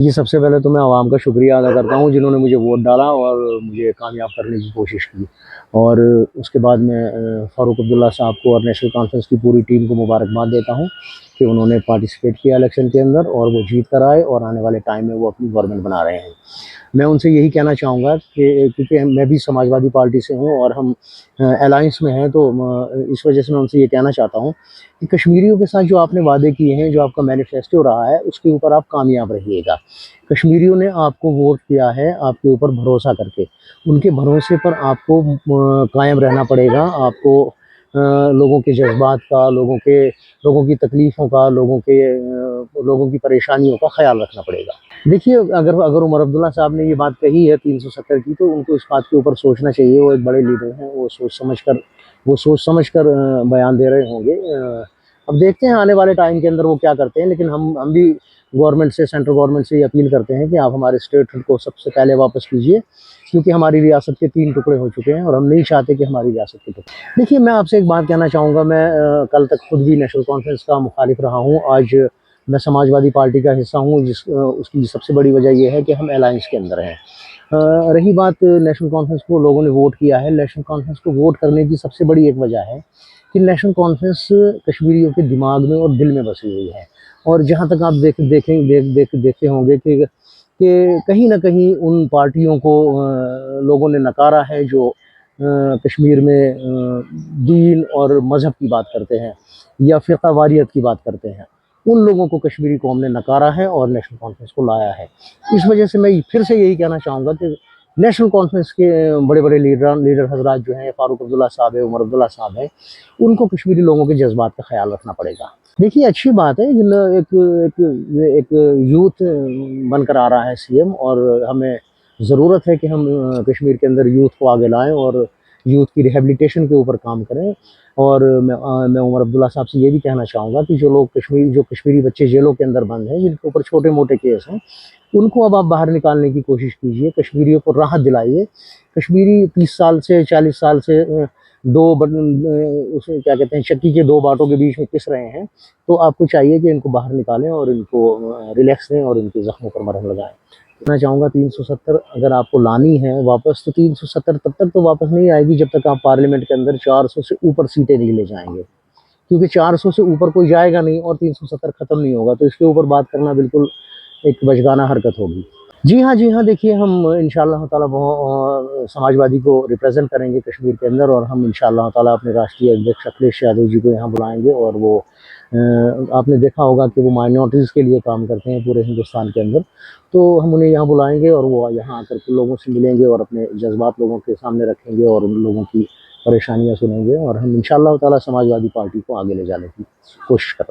ये सबसे पहले तो मैं आवाम का शुक्रिया अदा करता हूँ जिन्होंने मुझे वोट डाला और मुझे कामयाब करने की कोशिश की। और उसके बाद मैं फ़ारूक अब्दुल्ला साहब को और नेशनल कॉन्फ्रेंस की पूरी टीम को मुबारकबाद देता हूँ कि उन्होंने पार्टिसिपेट किया इलेक्शन के अंदर और वो जीत कर आए और आने वाले टाइम में वो अपनी गवर्नमेंट बना रहे हैं। मैं उनसे यही कहना चाहूँगा कि क्योंकि मैं भी समाजवादी पार्टी से हूँ और हम अलायंस में हैं, तो इस वजह से मैं उनसे ये कहना चाहता हूँ कि कश्मीरियों के साथ जो आपने वादे किए हैं, जो आपका मैनिफेस्टो रहा है, उसके ऊपर आप कामयाब रहिएगा। कश्मीरियों ने आपको वोट किया है आपके ऊपर भरोसा करके, उनके भरोसे पर आपको कायम रहना पड़ेगा। आपको लोगों के जज्बात का, लोगों की तकलीफ़ों का, लोगों की परेशानियों का ख़्याल रखना पड़ेगा। देखिए, अगर उमर अब्दुल्ला साहब ने ये बात कही है 370 की, तो उनको इस बात के ऊपर सोचना चाहिए। वो एक बड़े लीडर हैं, वो सोच समझ कर बयान दे रहे होंगे। अब देखते हैं आने वाले टाइम के अंदर वो क्या करते हैं, लेकिन हम भी सेंट्रल गवर्नमेंट से ये अपील करते हैं कि आप हमारे स्टेटहुड को सबसे पहले वापस कीजिए, क्योंकि हमारी रियासत के 3 टुकड़े हो चुके हैं और हम नहीं चाहते कि हमारी रियासत के टुकड़े। देखिए, मैं आपसे एक बात कहना चाहूँगा। मैं कल तक खुद भी नेशनल कॉन्फ्रेंस का मुखालिफ रहा हूँ। आज मैं समाजवादी पार्टी का हिस्सा हूँ, उसकी सबसे बड़ी वजह ये है कि हम अलायंस के अंदर हैं। रही बात नेशनल कॉन्फ्रेंस को लोगों ने वोट किया है, नेशनल कॉन्फ्रेंस को वोट करने की सबसे बड़ी एक वजह है कि नेशनल कॉन्फ्रेंस कश्मीरियों के दिमाग में और दिल में बसी हुई है। और जहाँ तक आप देखते होंगे कि कहीं ना कहीं उन पार्टियों को लोगों ने नकारा है जो कश्मीर में दीन और मज़हब की बात करते हैं या फ़िरक़ा वारियत की बात करते हैं। उन लोगों को कश्मीरी कौम ने नकारा है और नेशनल कॉन्फ्रेंस को लाया है। इस वजह से मैं फिर से यही कहना चाहूँगा कि नेशनल कॉन्फ्रेंस के बड़े-बड़े लीडर हज़रात जो हैं, फ़ारूक अब्दुल्ला साहब है, उमर अब्दुल्ला साहब हैं, उनको कश्मीरी लोगों के जज़्बात का ख़्याल रखना पड़ेगा। देखिए, अच्छी बात है, एक एक एक यूथ बनकर आ रहा है सीएम, और हमें ज़रूरत है कि हम कश्मीर के अंदर यूथ को आगे लाएँ और यूथ की रिहैबिलिटेशन के ऊपर काम करें। और मैं उमर अब्दुल्ला साहब से ये भी कहना चाहूँगा कि जो कश्मीरी बच्चे जेलों के अंदर बंद हैं, जिनके ऊपर छोटे-मोटे केस हैं, उनको अब आप बाहर निकालने की कोशिश कीजिए, कश्मीरियों को राहत दिलाइए। कश्मीरी 30 साल से 40 साल से उसे क्या कहते हैं, चक्की के 2 बाटों के बीच में पिस रहे हैं, तो आपको चाहिए कि इनको बाहर निकालें और इनको रिलैक्स दें और इनके ज़ख्मों पर मरहम लगाएँ। मैं चाहूँगा 370 अगर आपको लानी है वापस, तो 370 तब तक तो वापस नहीं आएगी जब तक आप पार्लियामेंट के अंदर 400 से ऊपर सीटें नहीं ले जाएँगे। क्योंकि 400 से ऊपर कोई जाएगा नहीं और 370 खत्म नहीं होगा, तो इसके ऊपर बात करना बिल्कुल एक बचगाना हरकत होगी। जी हाँ, देखिए, हम इंशाअल्लाह ताला समाजवादी को रिप्रेज़ेंट करेंगे कश्मीर के अंदर, और हम इंशाअल्लाह ताला अपने राष्ट्रीय अध्यक्ष अखिलेश यादव जी को यहाँ बुलाएँगे। और वो आपने देखा होगा कि वो माइनॉरिटीज़ के लिए काम करते हैं पूरे हिंदुस्तान के अंदर, तो हम उन्हें यहाँ बुलाएँगे और वो यहाँ आकर के लोगों से मिलेंगे और अपने जज़्बात लोगों के सामने रखेंगे और उन लोगों की परेशानियाँ सुनेंगे, और हम इंशाअल्लाह ताला समाजवादी पार्टी को आगे ले जाने की कोशिश करेंगे।